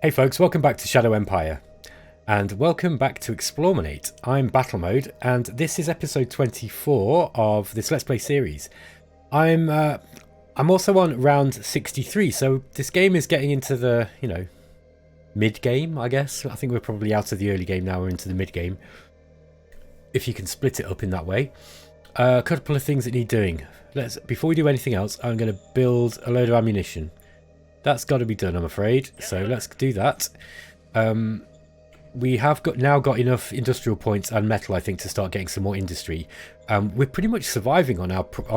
Hey folks, welcome back to Shadow Empire, and welcome back to eXplorminate. I'm BattleMode, and this is episode 24 of this Let's Play series. I'm also on round 63, so this game is getting into the, mid-game, I guess. I think we're probably out of the early game now, we're into the mid-game, if you can split it up in that way. A couple of things that need doing. Before we do anything else, I'm going to build a load of ammunition. That's got to be done, I'm afraid. So let's do that. We have now got enough industrial points and metal, I think, to start getting some more industry. We're pretty much surviving on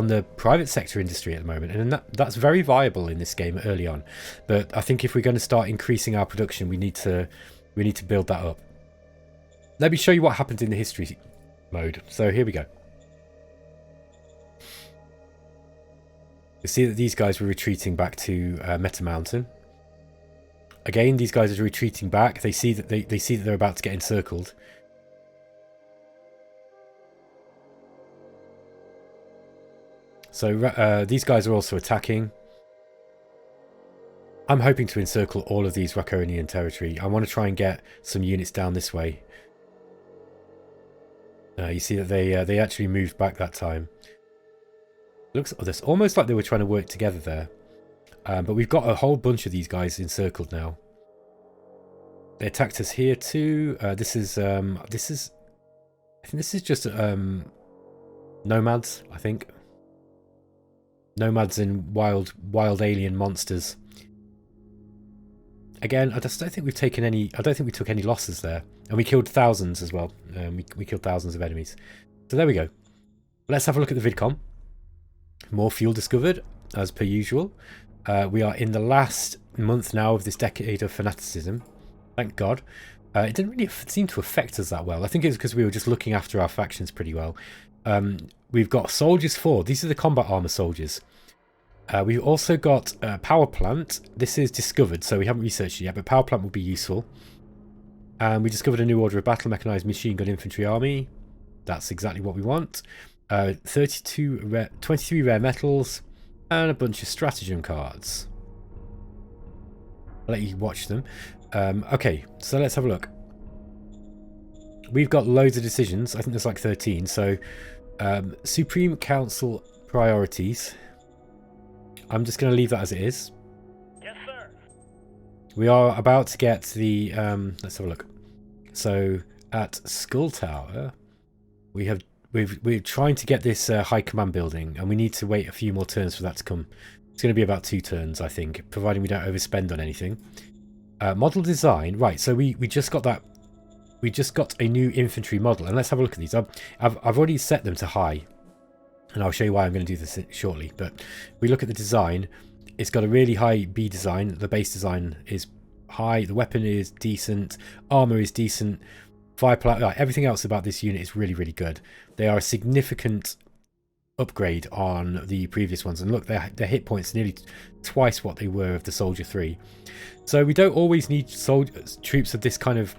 the private sector industry at the moment, and that's very viable in this game early on. But I think if we're going to start increasing our production, we need to build that up. Let me show you what happened in the history mode. So here we go. You see that these guys were retreating back to Meta Mountain. Again, these guys are retreating back. They see that they see that they're about to get encircled. So these guys are also attacking. I'm hoping to encircle all of these Raconian territory. I want to try and get some units down this way. You see that they actually moved back that time. Looks this almost like they were trying to work together there, but we've got a whole bunch of these guys encircled now. They attacked us here too. This is I think this is just nomads. I think nomads and wild alien monsters. Again, I just don't think we've taken any. I don't think we took any losses there, and we killed thousands as well. We killed thousands of enemies. So there we go. Let's have a look at the vidcom. More fuel discovered, as per usual. We are in the last month now of this decade of fanaticism. Thank God. It didn't really seem to affect us that well. I think it's because we were just looking after our factions pretty well. We've got soldiers 4. These are the combat armor soldiers. We've also got power plant. This is discovered, so we haven't researched it yet, but power plant will be useful. And we discovered a new order of battle mechanized machine gun infantry army. That's exactly what we want. 23 rare metals and a bunch of stratagem cards. I'll let you watch them. Okay, so let's have a look. We've got loads of decisions. I think there's like 13. So Supreme Council priorities. I'm just going to leave that as it is. Yes, sir. We are about to get the let's have a look. So at Skull Tower we're trying to get this high command building, and we need to wait a few more turns for that to come. It's going to be about 2 turns, I think, providing we don't overspend on anything. Model design, right? So we just got that. We just got a new infantry model, and let's have a look at these. I've already set them to high, and I'll show you why I'm going to do this shortly. But if we look at the design, it's got a really high B design. The base design is high. The weapon is decent. Armor is decent. Everything else about this unit is really, really good. They are a significant upgrade on the previous ones, and look, their hit points are nearly twice what they were of the Soldier 3. So we don't always need troops of this kind of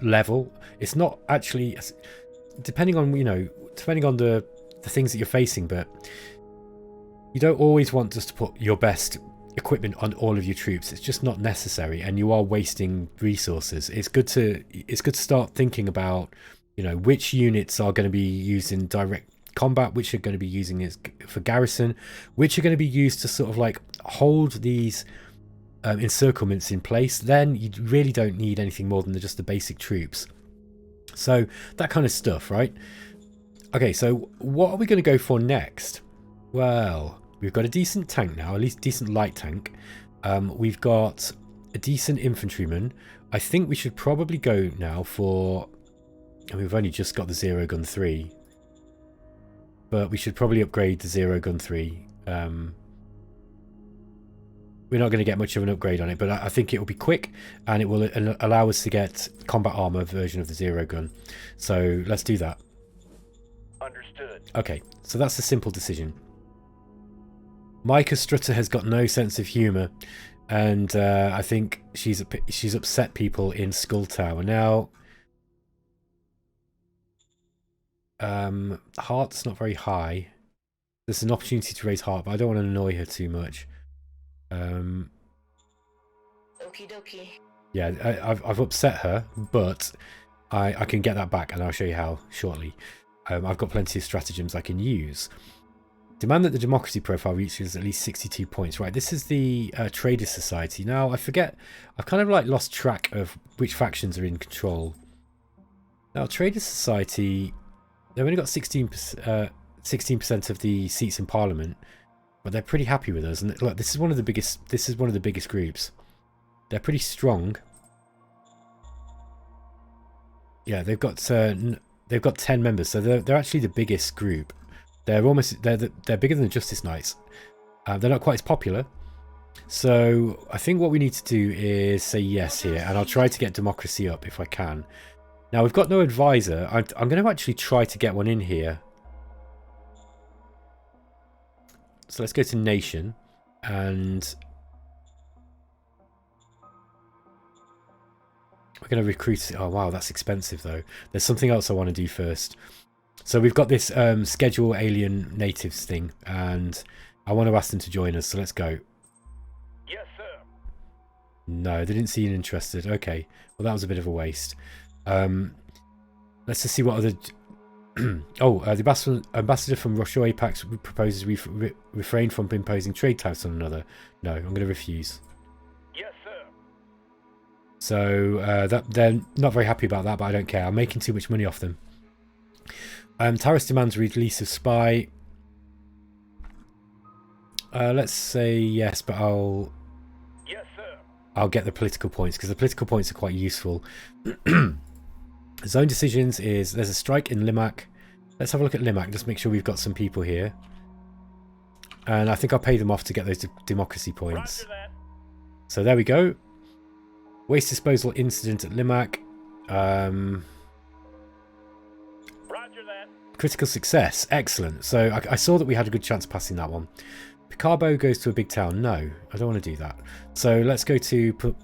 level. It's not actually, depending on the things that you're facing, but you don't always want just to put your best equipment on all of your troops. It's just not necessary, and you are wasting resources. It's good to start thinking about, which units are going to be used in direct combat, which are going to be using it for garrison, which are going to be used to sort of like hold these encirclements in place. Then you really don't need anything more than just the basic troops. So that kind of stuff, right? Okay, so what are we going to go for next? Well, we've got a decent tank now, at least decent light tank. We've got a decent infantryman. I think we should probably go now for... and we've only just got the Zero Gun 3. But we should probably upgrade the Zero Gun 3. We're not going to get much of an upgrade on it, but I think it will be quick, and it will allow us to get combat armor version of the Zero Gun. So let's do that. Understood. Okay, so that's a simple decision. Micah Strutter has got no sense of humour, and I think she's upset people in Skull Tower. Now, heart's not very high. There's an opportunity to raise heart, but I don't want to annoy her too much. Okie dokie. Yeah, I've upset her, but I can get that back, and I'll show you how shortly. I've got plenty of stratagems I can use. Demand that the democracy profile reaches at least 62 points. Right, this is the Trader Society. Now, I forget, I've kind of like lost track of which factions are in control. Now, Trader Society, they've only got 16% of the seats in Parliament, but they're pretty happy with us. And look, this is one of the biggest groups. They're pretty strong. Yeah, they've got 10 members, so they're actually the biggest group. They're bigger than the Justice Knights. They're not quite as popular. So I think what we need to do is say yes here, and I'll try to get democracy up if I can. Now we've got no advisor. I'm going to actually try to get one in here. So let's go to nation, and we're going to recruit. Oh wow, that's expensive though. There's something else I want to do first. So we've got this schedule alien natives thing, and I want to ask them to join us. So let's go. Yes, sir. No, they didn't seem interested. Okay, well that was a bit of a waste. Let's just see what other. The ambassador from Russia Apex proposes we refrain from imposing trade tariffs on another. No, I'm going to refuse. Yes, sir. So they're not very happy about that, but I don't care. I'm making too much money off them. Tariffs demands release of spy. Let's say yes, but Yes, sir. I'll get the political points because the political points are quite useful. Zone decisions is there's a strike in Limac. Let's have a look at Limac. Just make sure we've got some people here. And I think I'll pay them off to get those democracy points. Roger that. So there we go. Waste disposal incident at Limac. Roger that. Critical success. Excellent. So I saw that we had a good chance of passing that one. Picarbo goes to a big town. No, I don't want to do that. So let's go to...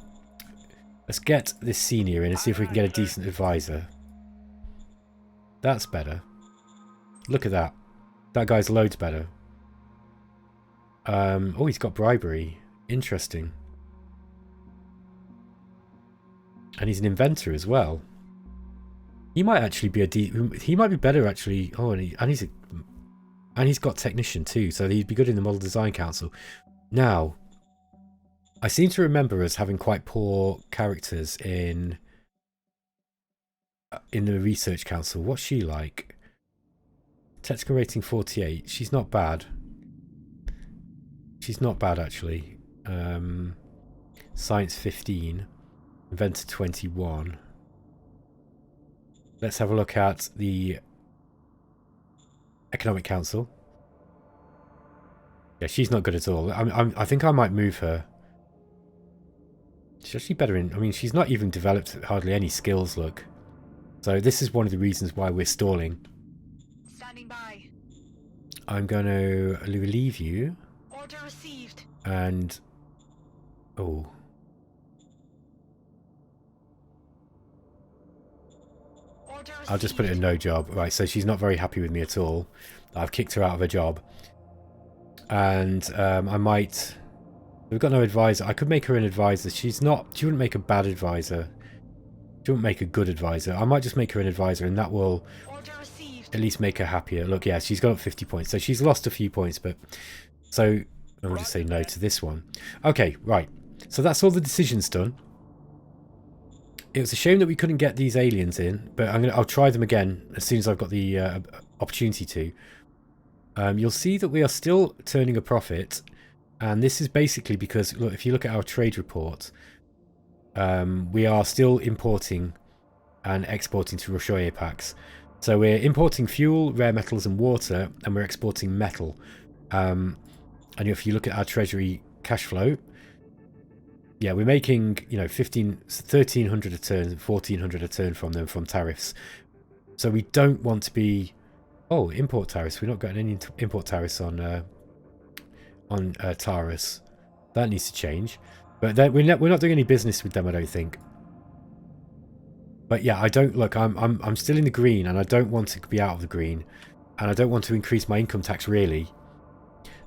Let's get this senior in and see if we can get a decent advisor. That's better. Look at that. That guy's loads better. Oh, he's got bribery. Interesting. And he's an inventor as well. He might actually be he might be better actually. Oh, and he's got technician too, so he'd be good in the Model Design Council. Now, I seem to remember us having quite poor characters in the Research Council. What's she like? Technical rating 48. She's not bad. She's not bad actually. Science 15. Inventor 21. Let's have a look at the Economic Council. Yeah, she's not good at all. I think I might move her. She's actually better in... I mean, she's not even developed hardly any skills, look. So this is one of the reasons why we're stalling. Standing by. I'm going to relieve you. Order received. And... Oh. Order received. I'll just put it in no job. Right, so she's not very happy with me at all. I've kicked her out of her job. And I might... We've got no advisor. I could make her an advisor. She wouldn't make a bad advisor. She wouldn't make a good advisor. I might just make her an advisor, and that will at least make her happier. Look, yeah, she's got up 50 points. So she's lost a few points, but... So, I'll just say no to this one. Okay, right. So that's all the decisions done. It was a shame that we couldn't get these aliens in, but I'll try them again as soon as I've got the opportunity to. You'll see that we are still turning a profit. And this is basically because, look, if you look at our trade report, we are still importing and exporting to Russia Apex. So we're importing fuel, rare metals and water, and we're exporting metal. And if you look at our treasury cash flow, yeah, we're making, you know, 1,300 a turn, 1,400 a turn from them from tariffs. So we don't want to be... Oh, import tariffs. We're not getting any import tariffs on Taurus. That needs to change. But we're not doing any business with them, I don't think. But yeah, I don't look. I'm still in the green, and I don't want to be out of the green, and I don't want to increase my income tax really.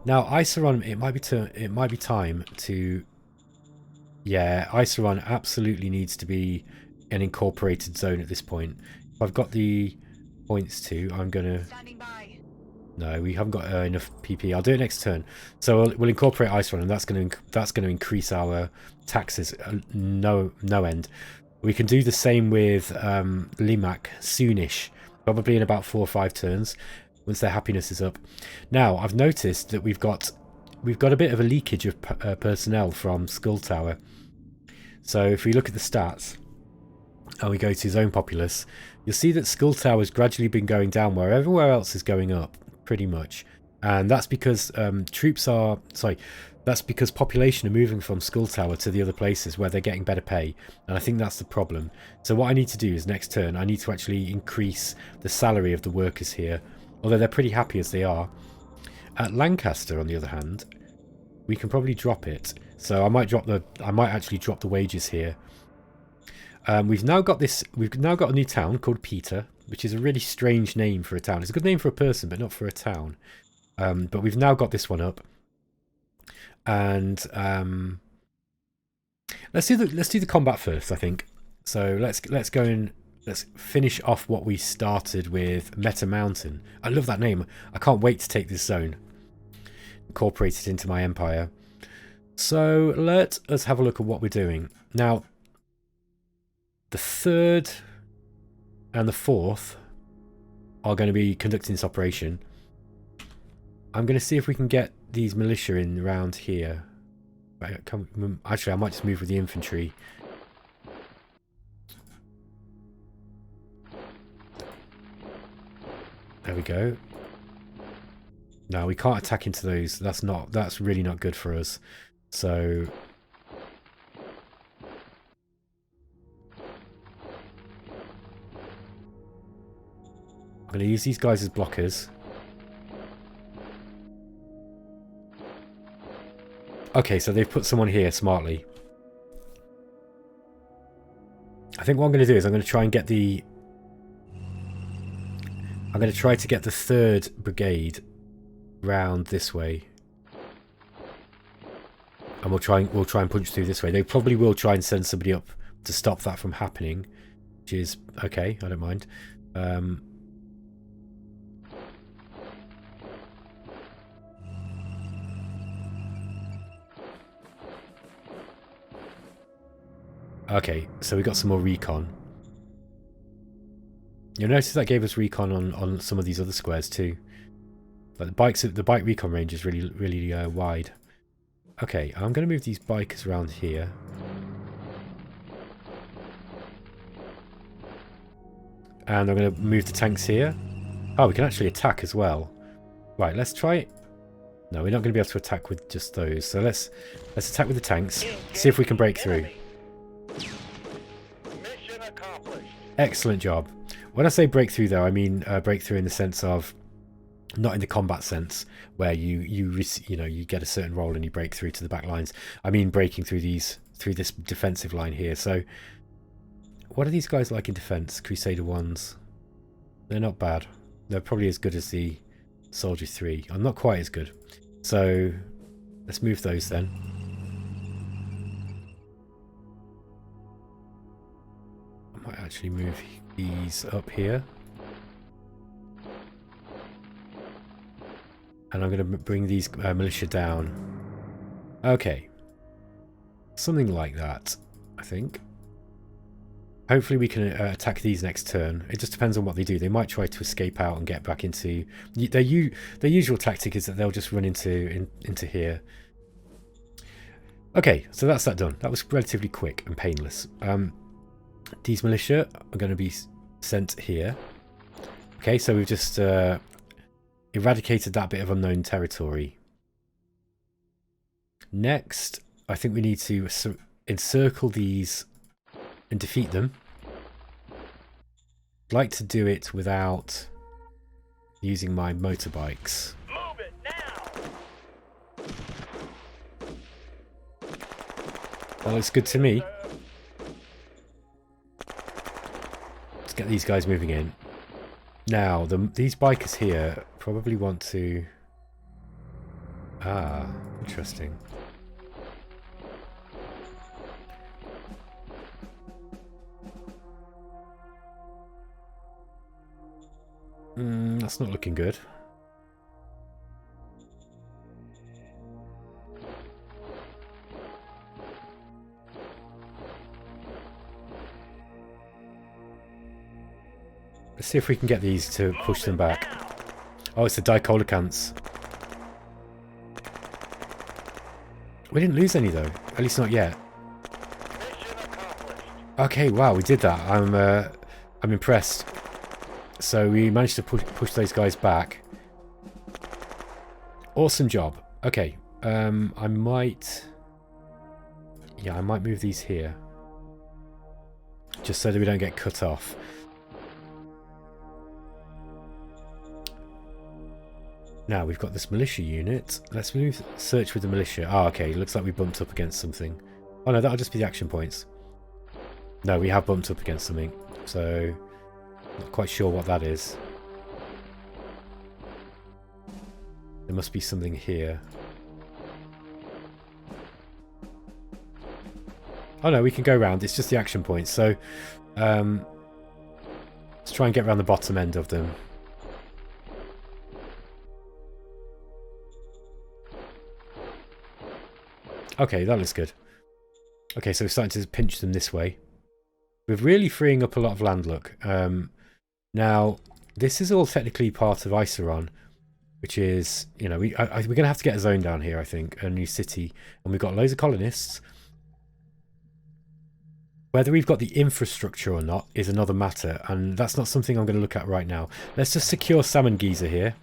Now, Iceron, it might be time to Yeah, Iceron absolutely needs to be an incorporated zone at this point. If I've got the points to, I'm going to... Standing by. No, we haven't got enough PP. I'll do it next turn. So we'll incorporate Iceron, and that's going to increase our taxes no end. We can do the same with Limac soonish, probably in about 4 or 5 turns, once their happiness is up. Now, I've noticed that we've got a bit of a leakage of personnel from Skull Tower. So if we look at the stats and we go to zone populace, you'll see that Skull Tower has gradually been going down where everywhere else is going up, pretty much. And that's because that's because population are moving from Skull Tower to the other places where they're getting better pay. And I think that's the problem. So what I need to do is next turn, I need to actually increase the salary of the workers here. Although they're pretty happy as they are. At Lancaster, on the other hand, we can probably drop it. So I might actually drop the wages here. We've now got a new town called Peter, which is a really strange name for a town. It's a good name for a person, but not for a town. But we've now got this one up. And let's do the combat first, I think. So let's go and let's finish off what we started with, Meta Mountain. I love that name. I can't wait to take this zone, incorporate it into my empire. So let us have a look at what we're doing. Now, the 3rd and the 4th are going to be conducting this operation. I'm going to see if we can get these militia in around here. Actually, I might just move with the infantry. There we go. No, we can't attack into those. That's really not good for us. So I'm going to use these guys as blockers. Okay, so they've put someone here smartly. I think what I'm going to do is I'm going to try and get the... I'm going to try to get the 3rd Brigade round this way. And we'll try and punch through this way. They probably will try and send somebody up to stop that from happening. Which is okay, I don't mind. Okay, so we got some more recon. You'll notice that gave us recon on some of these other squares too. But the bike recon range is really wide. Okay, I'm going to move these bikers around here. And I'm going to move the tanks here. Oh, we can actually attack as well. Right, let's try it. No, we're not going to be able to attack with just those. So let's attack with the tanks. See if we can break through. Mission accomplished. Excellent job. When I say breakthrough, though, I mean breakthrough in the sense of, not in the combat sense, where you get a certain role and you break through to the back lines. I mean breaking through this defensive line here. So, what are these guys like in defense? Crusader 1s. They're not bad. They're probably as good as the Soldier 3. I'm not quite as good. So, let's move those then. I might actually move these up here. And I'm going to bring these militia down. Okay. Something like that, I think. Hopefully we can attack these next turn. It just depends on what they do. They might try to escape out and get back into... Their usual tactic is that they'll just run into here. Okay, so that's that done. That was relatively quick and painless. These militia are going to be sent here. Okay, so we've just... eradicated that bit of unknown territory. Next, I think we need to encircle these and defeat them. I'd like to do it without using my motorbikes. Move it now. That looks good to me. Let's get these guys moving in. Now, these bikers here probably want to... Ah, interesting. That's not looking good. Let's see if we can get these to push them back. Oh, it's the dicoelocants. We didn't lose any though, at least not yet. Mission accomplished. Okay, wow, we did that. I'm impressed. So we managed to push those guys back. Awesome job. Okay, I might move these here, just so that we don't get cut off. Now we've got this militia unit. Let's move search with the militia. Oh, okay. Looks like we bumped up against something. Oh no, that'll just be the action points. No, we have bumped up against something. So, not quite sure what that is. There must be something here. Oh no, we can go around. It's just the action points. So, let's try and get around the bottom end of them. Okay, that looks good. Okay, so we're starting to pinch them this way. We're really freeing up a lot of land, look. Now, this is all technically part of Iceron, which is, you know, we're going to have to get a zone down here, I think, a new city. And we've got loads of colonists. Whether we've got the infrastructure or not is another matter, and that's not something I'm going to look at right now. Let's just secure Salmon Geyser here.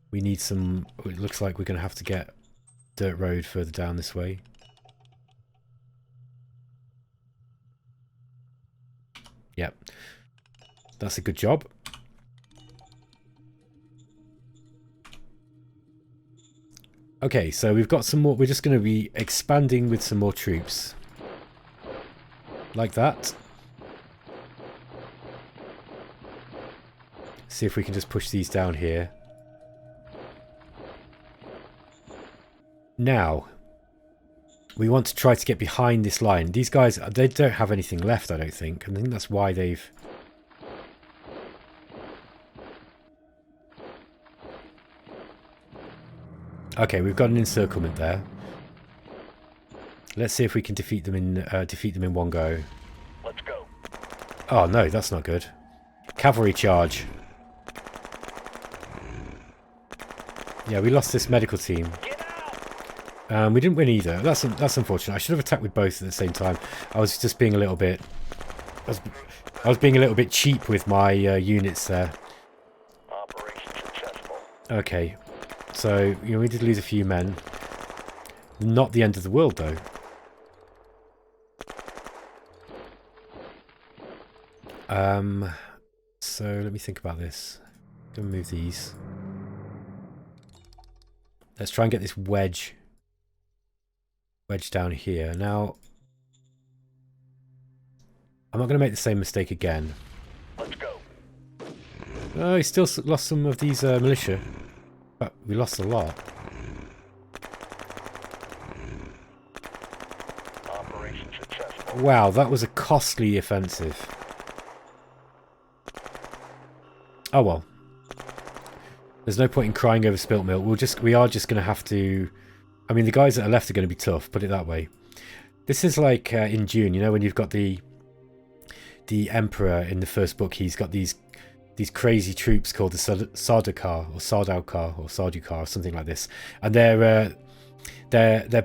We need some... It looks like we're going to have to get dirt road further down this way. Yep. That's a good job. Okay, so we've got some more. We're just going to be expanding with some more troops. Like that. See if we can just push these down here. Now, we want to try to get behind this line. These guys, they don't have anything left, I don't think. I think that's why they've... Okay, we've got an encirclement there. Let's see if we can defeat them in one go. Let's go. Oh no, that's not good. Cavalry charge. Yeah, we lost this medical team. We didn't win either. That's unfortunate. I should have attacked with both at the same time. I was just being a little bit... I was being a little bit cheap with my units there. Operation successful. Okay. So, you know, we did lose a few men. Not the end of the world, though. So, let me think about this. Gonna move these. Let's try and get this wedge down here. Now, I'm not going to make the same mistake again. Let's go. Oh, he still lost some of these militia. But we lost a lot. Operation successful. Wow, that was a costly offensive. Oh well. There's no point in crying over spilt milk. We are just going to have to... I mean, the guys that are left are going to be tough, put it that way. This is like in Dune, you know, when you've got the Emperor in the first book, he's got these crazy troops called the Sardaukar or Sardaukar or Sardukar or something like this, and they're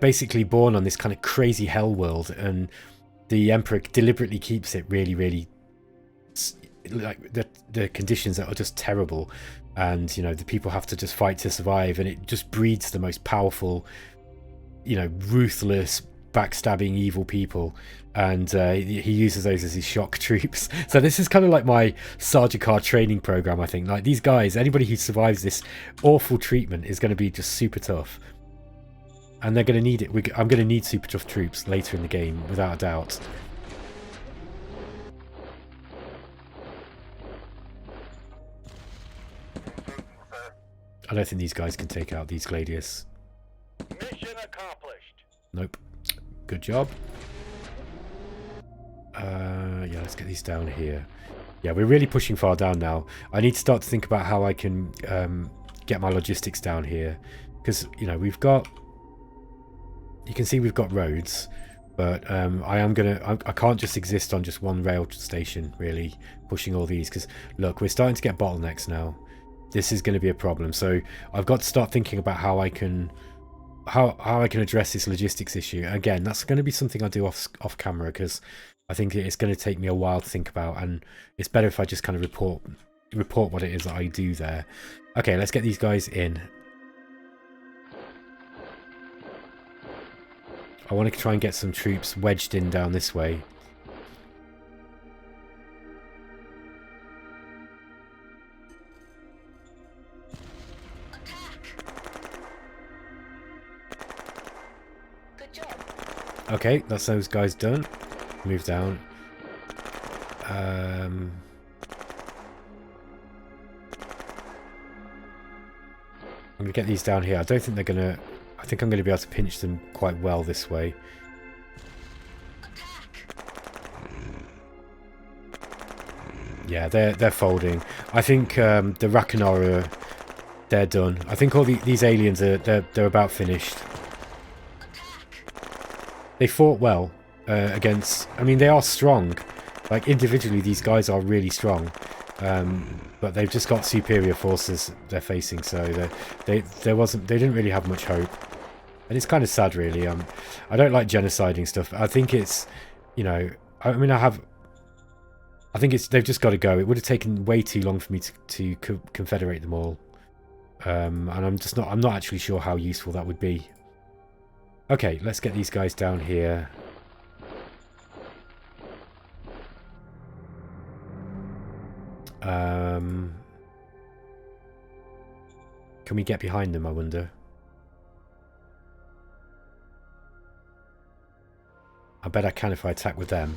basically born on this kind of crazy hell world, and the Emperor deliberately keeps it really like the conditions that are just terrible, and you know the people have to just fight to survive, and it just breeds the most powerful, you know, ruthless, backstabbing, evil people, and he uses those as his shock troops. So this is kind of like my Sardaukar training program, I think. Like these guys, anybody who survives this awful treatment is going to be just super tough, and they're going to need it. I'm going to need super tough troops later in the game, without a doubt. I don't think these guys can take out these gladius. Mission accomplished. Nope. Good job. Yeah, let's get these down here. Yeah, we're really pushing far down now. I need to start to think about how I can get my logistics down here. Because, you know, we've got... You can see we've got roads. But I can't just exist on just one rail station, really, pushing all these. Because, look, we're starting to get bottlenecks now. This is going to be a problem. So I've got to start thinking about how I can... How I can address this logistics issue. Again, that's going to be something I do off camera, because I think it's going to take me a while to think about, and it's better if I just kind of report what it is that I do there. Okay, let's get these guys in. I want to try and get some troops wedged in down this way. Good job. Okay, that's those guys done. Move down. I'm going to get these down here. I don't think they're going to... I think I'm going to be able to pinch them quite well this way. Yeah, they're folding. I think the Rakanara, they're done. I think all these aliens they're about finished. They fought well against... I mean, they are strong. Like, individually, these guys are really strong. But they've just got superior forces they're facing, so they didn't really have much hope. And it's kind of sad, really. I don't like genociding stuff. I think it's, you know... I mean, I think they've just got to go. It would have taken way too long for me to confederate them all. And I'm not actually sure how useful that would be. Okay, let's get these guys down here. Can we get behind them, I wonder? I bet I can if I attack with them.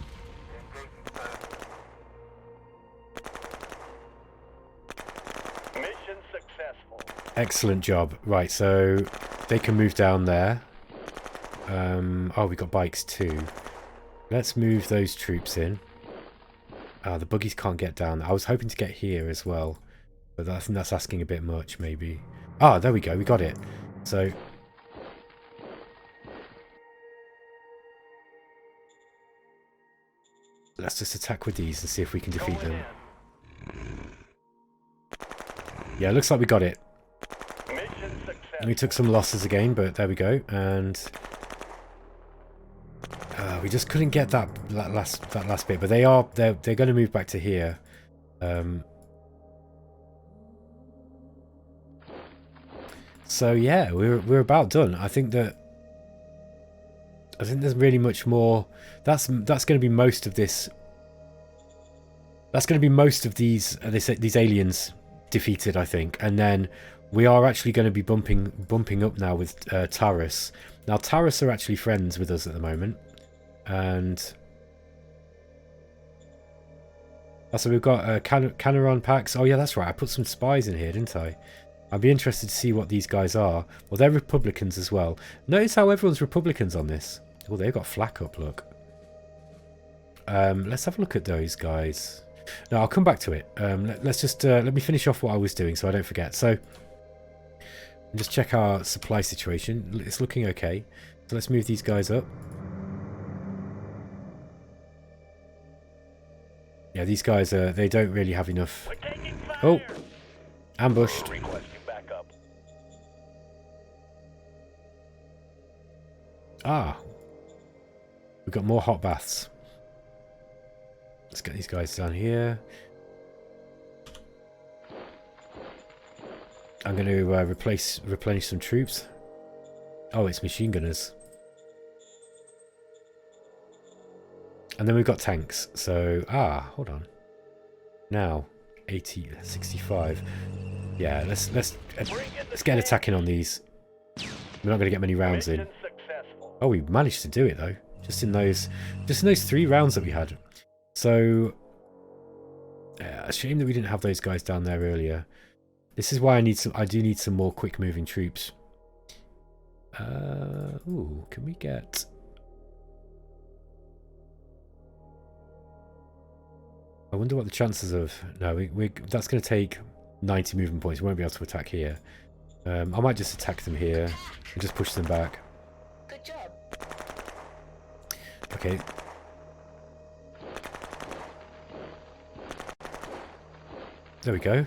Mission successful. Excellent job. Right, so they can move down there. Oh, we got bikes too. Let's move those troops in. The buggies can't get down. I was hoping to get here as well, but I think that's asking a bit much, maybe. Ah, there we go. We got it. So let's just attack with these and see if we can defeat them. Yeah, it looks like we got it. Mission successful. We took some losses again, but there we go. And we just couldn't get that last bit. But they're going to move back to here. So yeah, we're about done. I think there's really much more. That's going to be most of this. That's going to be most of these aliens defeated, I think, and then we are actually going to be bumping up now with Taurus. Now Taurus are actually friends with us at the moment, and so we've got Canaron packs. Oh yeah, that's right. I put some spies in here, didn't I? I'd be interested to see what these guys are. Well, they're Republicans as well. Notice how everyone's Republicans on this. Oh, they've got flak up, look. Let's have a look at those guys. No, I'll come back to it. Let's just let me finish off what I was doing so I don't forget. So, just check our supply situation. It's looking okay. So let's move these guys up. Yeah, these guys they don't really have enough. Oh, ambushed. Requesting backup. Ah, we've got more hot baths. Let's get these guys down here. I'm going to replenish some troops. Oh, it's machine gunners. And then we've got tanks. So, hold on. Now, 65. Yeah, let's get attacking on these. We're not going to get many rounds in. Oh, we managed to do it though. Just in those 3 rounds that we had. So, a shame that we didn't have those guys down there earlier. This is why I do need some more quick moving troops. Ooh, can we get... I wonder what the chances of... No, that's going to take 90 movement points. We won't be able to attack here. I might just attack them here and just push them back. Good job. Okay. There we go.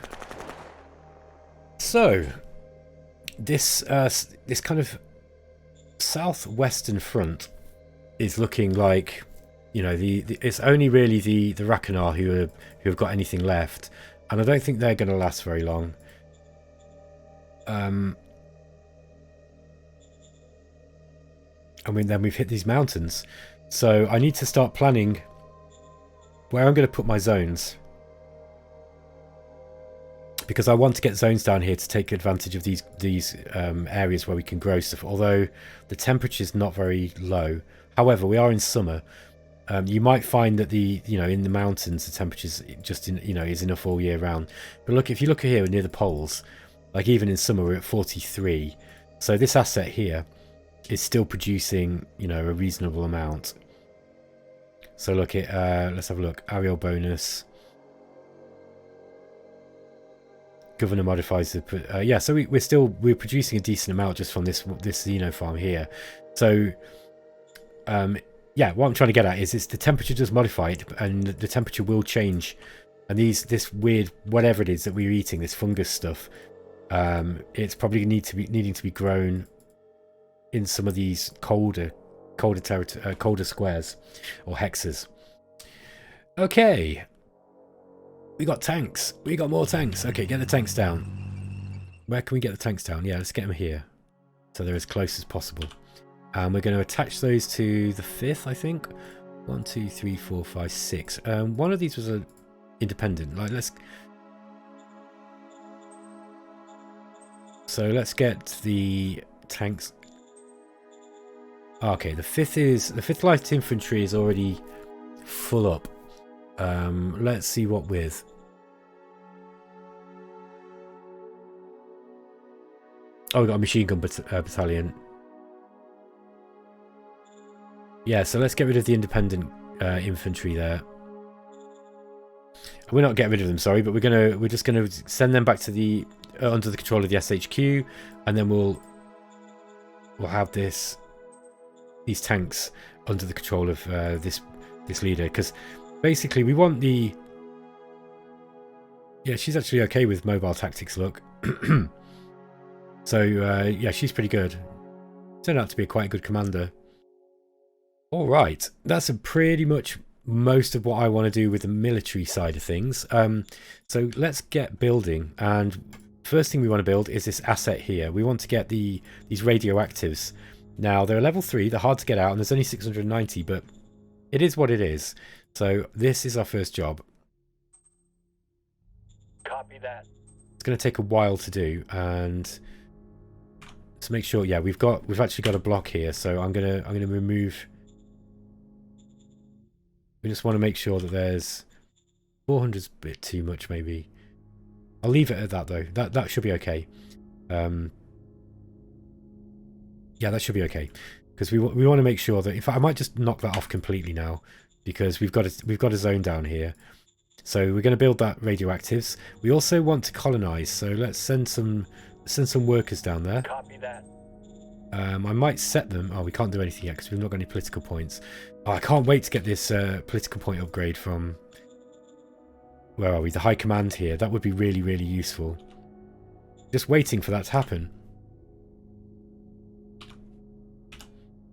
So, this kind of southwestern front is looking like, you know, it's only really the Rakanar who have got anything left, and I don't think they're going to last very long. I mean, then we've hit these mountains, so I need to start planning where I'm going to put my zones, because I want to get zones down here to take advantage of these areas where we can grow stuff. Although the temperature is not very low. However, we are in summer. You might find that in the mountains the temperature's just is enough all year round. But look, if you look here near the poles, like even in summer we're at 43. So this asset here is still producing, a reasonable amount. So look at let's have a look. Aerial bonus. Governor modifies the yeah. So we're producing a decent amount just from this Xeno farm here. So yeah, what I'm trying to get at is the temperature does modify it, and the temperature will change. And this weird whatever it is that we're eating, this fungus stuff, it's probably needing to be grown in some of these colder squares or hexes. Okay, we got tanks. We got more tanks. Okay, get the tanks down. Where can we get the tanks down? Yeah, let's get them here, so they're as close as possible. And we're going to attach those to the 5th, I think. 1, 2, 3, 4, 5, 6. One of these was an independent. So let's get the tanks. Okay, the 5th light infantry is already full up. Let's see what with. Oh, we got a machine gun battalion. Yeah, so let's get rid of the independent infantry there. We're not getting rid of them, sorry, but we're just gonna send them back to the under the control of the SHQ, and then we'll have these tanks under the control of this leader, because basically we want the... Yeah, she's actually okay with mobile tactics, look. So yeah, she's pretty good. Turned out to be quite a good commander. All right, that's pretty much most of what I want to do with the military side of things. So let's get building, and first thing we want to build is this asset here. We want to get these radioactives. Now they're level 3, they're hard to get out, and there's only 690, but it is what it is. So this is our first job. Copy that. It's going to take a while to do, and to make sure, yeah, we've actually got a block here, so I'm gonna remove. We just want to make sure that there's 400's a bit too much, maybe. I'll leave it at that though. That should be okay. Yeah, that should be okay, because we want to make sure that... In fact, I might just knock that off completely now, because we've got a zone down here. So we're going to build that radioactives. We also want to colonize, so let's send some workers down there. Copy that. I might set them... Oh, we can't do anything yet because we've not got any political points. Oh, I can't wait to get this political point upgrade from... Where are we? The High Command here. That would be really, really useful. Just waiting for that to happen.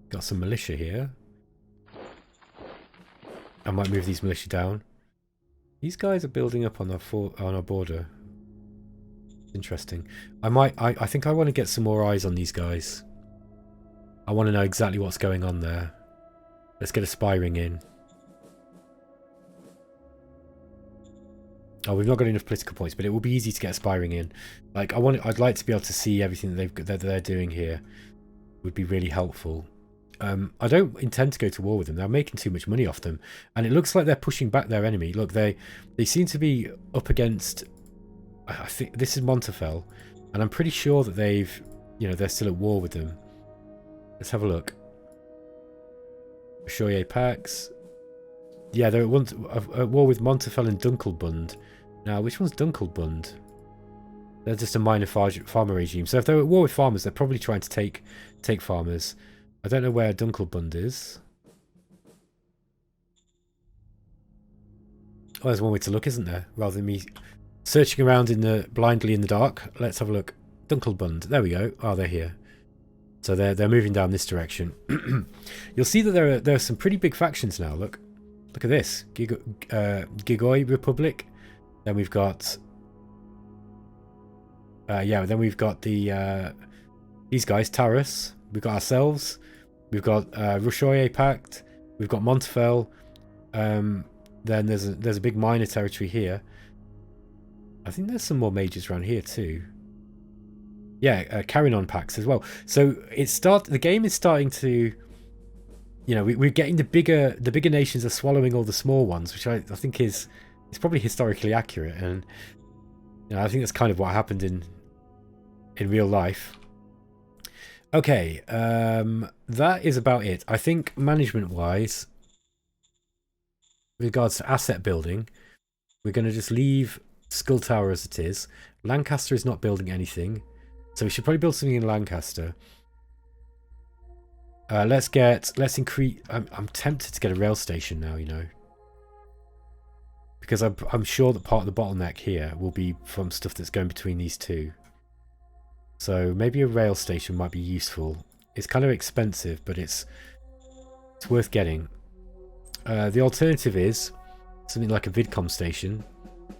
Got some militia here. I might move these militia down. These guys are building up on our border. Interesting. I think I want to get some more eyes on these guys. I want to know exactly what's going on there. Let's get a spy ring in. Oh, we've not got enough political points, but it will be easy to get a spy ring in. Like I'd like to be able to see everything that they're doing here. Would be really helpful. I don't intend to go to war with them. They're making too much money off them, and it looks like they're pushing back their enemy. Look, they seem to be up against... I think this is Montefel, and I'm pretty sure that they're still at war with them. Let's have a look. Shoye Pax. Yeah, they're at war with Montefell and Dunkelbund. Now, which one's Dunkelbund? They're just a minor farmer regime. So if they're at war with farmers, they're probably trying to take farmers. I don't know where Dunkelbund is. Oh, there's one way to look, isn't there? Rather than me searching around blindly in the dark. Let's have a look. Dunkelbund. There we go. Oh, they're here. So they're moving down this direction. You'll see that there are some pretty big factions now. Look at this. Gigoi Republic. Then we've got then we've got these guys, Taurus. We've got ourselves. We've got Rushoye Pact. We've got Montefell. Then there's a big minor territory here. I think there's some more majors around here too. Yeah, Carrion Pacts as well. So the game is starting to, you know, we're getting the bigger nations are swallowing all the small ones, which I think is probably historically accurate, and you know, I think that's kind of what happened in real life. Okay, that is about it. I think management-wise, with regards to asset building, we're going to just leave Skull Tower as it is. Lancaster is not building anything, so we should probably build something in Lancaster. Let's increase. I'm tempted to get a rail station now, you know, because I'm sure that part of the bottleneck here will be from stuff that's going between these two. So maybe a rail station might be useful. It's kind of expensive, but it's worth getting. The alternative is something like a Vidcom station.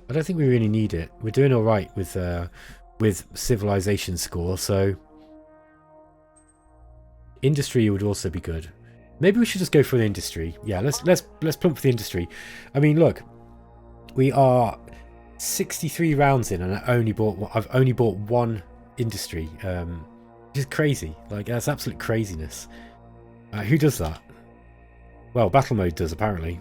I don't think we really need it. We're doing all right with civilization score, so industry would also be good. Maybe we should just go for the industry. Yeah, let's plump for the industry. I mean, look, we are 63 rounds in, and I've only bought one industry, which is crazy. Like, that's absolute craziness. Who does that? Well, BattleMode does, apparently.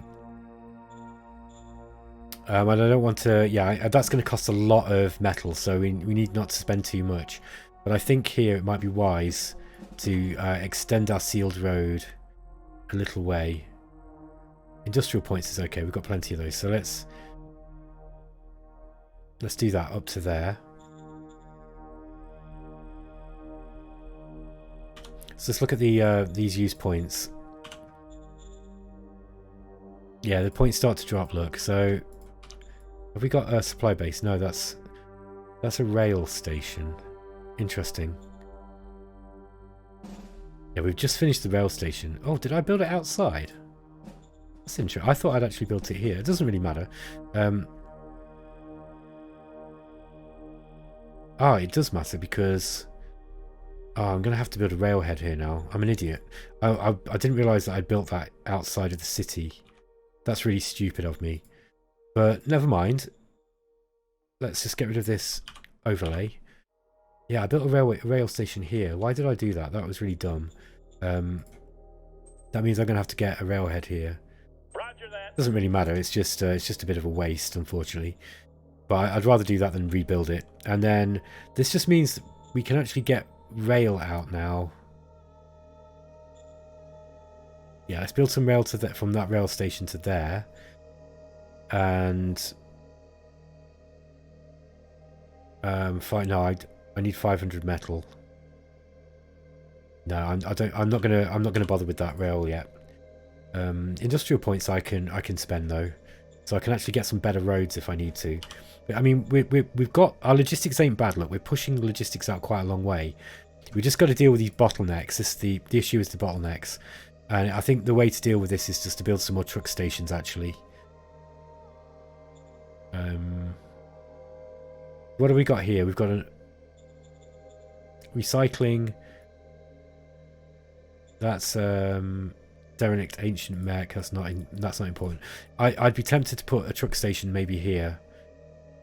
And I don't want to... Yeah, that's going to cost a lot of metal, so we need not to spend too much. But I think here it might be wise to extend our sealed road a little way. Industrial points is okay. We've got plenty of those. So let's do that up to there. So let's look at these use points. Yeah, the points start to drop. Look, so have we got a supply base? No, that's a rail station. Interesting. Yeah, we've just finished the rail station. Oh, did I build it outside? That's interesting. I thought I'd actually built it here. It doesn't really matter. It does matter because I'm going to have to build a railhead here now. I'm an idiot. I didn't realise that I built that outside of the city. That's really stupid of me. But never mind. Let's just get rid of this overlay. Yeah, I built a rail station here. Why did I do that? That was really dumb. That means I'm going to have to get a railhead here. Roger that. Doesn't really matter. It's just a bit of a waste, unfortunately. But I'd rather do that than rebuild it. And then this just means that we can actually get rail out now. Yeah, let's build some rail from that rail station to there. And I need 500 metal. No, I'm not gonna bother with that rail yet. Industrial points I can spend though, so I can actually get some better roads if I need to. But I mean, we've got our logistics ain't bad. Look, we're pushing logistics out quite a long way. We just got to deal with these bottlenecks. The issue is the bottlenecks, and I think the way to deal with this is just to build some more truck stations actually. What have we got here? We've got a recycling. That's derelict ancient mech. That's not important. I'd be tempted to put a truck station maybe here,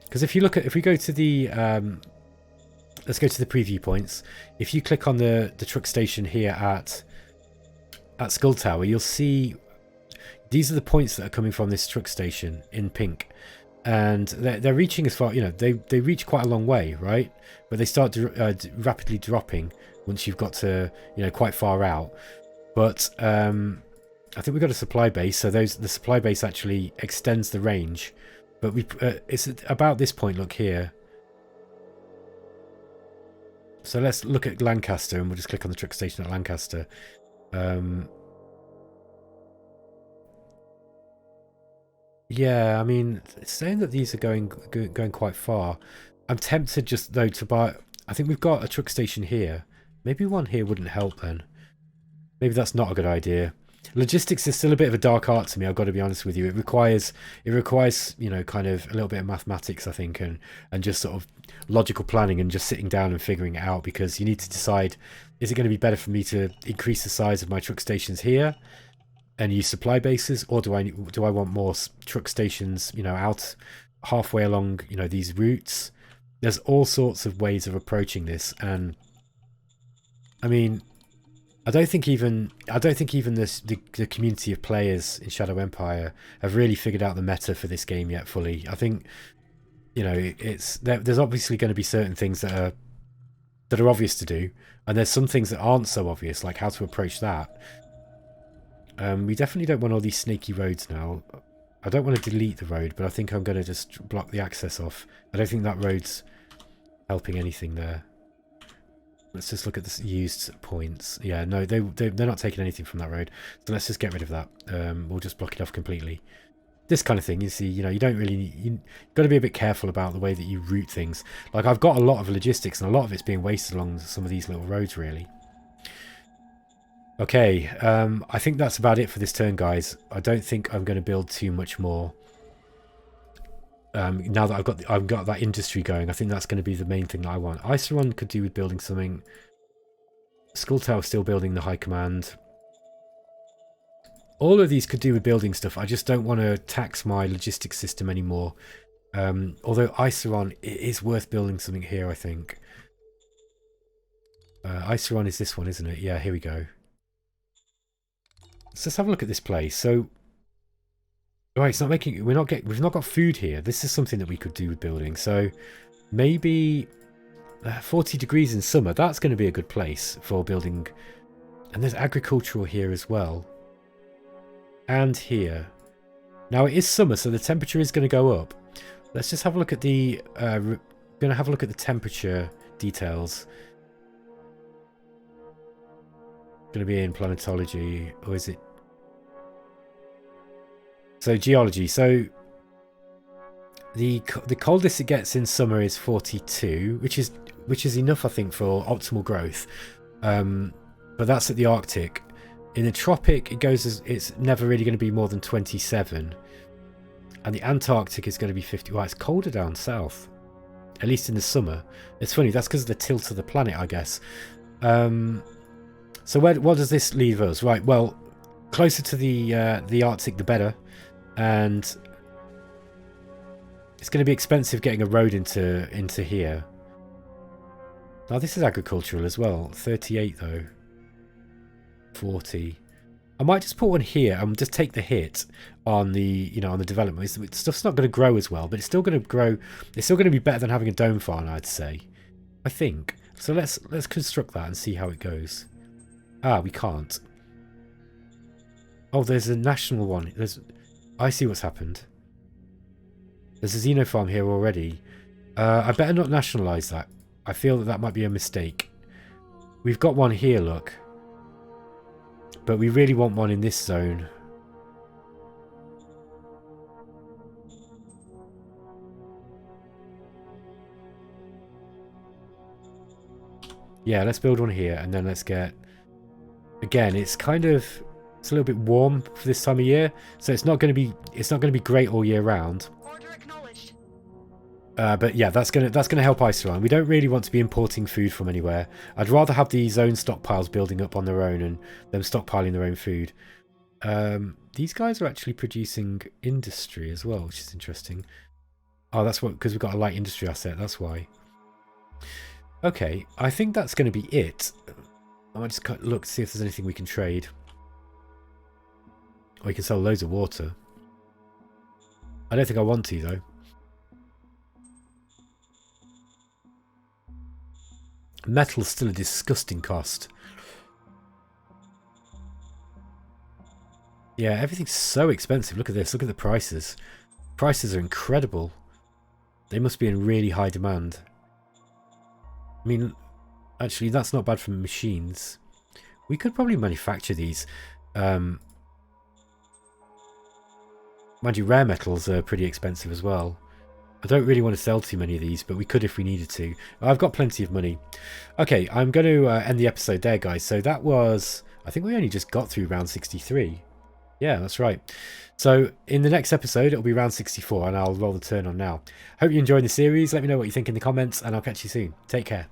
because if we go to the let's go to the preview points. If you click on the truck station here at Skull Tower, you'll see these are the points that are coming from this truck station in pink. And they're reaching as far, you know, they reach quite a long way, right? But they start rapidly dropping once you've got to, you know, quite far out. But I think we've got a supply base, so the supply base actually extends the range. But it's about this point, look here. So let's look at Lancaster, and we'll just click on the truck station at Lancaster. Yeah, I mean, it's saying that these are going quite far. I'm tempted just though to buy. I think we've got a truck station here. Maybe one here wouldn't help then. Maybe that's not a good idea. Logistics is still a bit of a dark art to me, I've got to be honest with you. It requires, you know, kind of a little bit of mathematics, I think, and just sort of logical planning and just sitting down and figuring it out, because you need to decide, is it going to be better for me to increase the size of my truck stations here and use supply bases, or do I want more truck stations, you know, out halfway along, you know, these routes? There's all sorts of ways of approaching this, and I mean, I don't think even the community of players in Shadow Empire have really figured out the meta for this game yet fully. I think, you know, there's obviously going to be certain things that are obvious to do, and there's some things that aren't so obvious, like how to approach that. We definitely don't want all these snaky roads now. I don't want to delete the road, but I think I'm going to just block the access off. I don't think that road's helping anything there. Let's just look at the used points. Yeah, no, they're not taking anything from that road. So let's just get rid of that. We'll just block it off completely. This kind of thing, you see, you know, you don't really... You've got to be a bit careful about the way that you route things. Like, I've got a lot of logistics, and a lot of it's being wasted along some of these little roads, really. Okay, I think that's about it for this turn, guys. I don't think I'm going to build too much more. Now that I've got that industry going, I think that's going to be the main thing that I want. Iceron could do with building something. Skull Tower still building the high command. All of these could do with building stuff. I just don't want to tax my logistics system anymore. Although Iceron, it is worth building something here, I think. Iceron is this one, isn't it? Yeah, here we go. So let's have a look at this place. So, right, it's not making. We've not got food here. This is something that we could do with building. So, maybe 40 degrees in summer. That's going to be a good place for building. And there's agricultural here as well. And here. Now it is summer, so the temperature is going to go up. Let's just have a look at the. Going to have a look at the temperature details. Going to be in planetology, or is it? So geology. So the coldest it gets in summer is 42, which is enough, I think, for optimal growth. But that's at the Arctic. In the tropic, it's never really going to be more than 27, and the Antarctic is going to be 50. Well, it's colder down south, at least in the summer. It's funny. That's because of the tilt of the planet, I guess. So what does this leave us? Right. Well, closer to the Arctic, the better. And it's going to be expensive getting a road into here. Now this is agricultural as well. 38 though. 40. I might just put one here and just take the hit on the on the development. Stuff's not going to grow as well, but it's still going to grow. It's still going to be better than having a dome farm, I'd say. I think. So let's construct that and see how it goes. Ah, we can't. Oh, there's a national one. I see what's happened. There's a Xeno farm here already. I better not nationalise that. I feel that might be a mistake. We've got one here, look. But we really want one in this zone. Yeah, let's build one here, and then let's get... Again, it's a little bit warm for this time of year, so it's not going to be great all year round. Order acknowledged. But yeah, that's gonna help Iceland. We don't really want to be importing food from anywhere. I'd rather have the zone stockpiles building up on their own and them stockpiling their own food. These guys are actually producing industry as well, which is interesting. Oh, that's what, because we've got a light industry asset. That's why. Okay, I think that's going to be it. I might just look to see if there's anything we can trade. Or we can sell loads of water. I don't think I want to, though. Metal's still a disgusting cost. Yeah, everything's so expensive. Look at this. Look at the prices. Prices are incredible. They must be in really high demand. I mean, actually, that's not bad for machines. We could probably manufacture these. Mind you, rare metals are pretty expensive as well. I don't really want to sell too many of these, but we could if we needed to. I've got plenty of money. Okay, I'm going to end the episode there, guys. So that was... I think we only just got through round 63. Yeah, that's right. So in the next episode, it'll be round 64, and I'll roll the turn on now. Hope you enjoyed the series. Let me know what you think in the comments, and I'll catch you soon. Take care.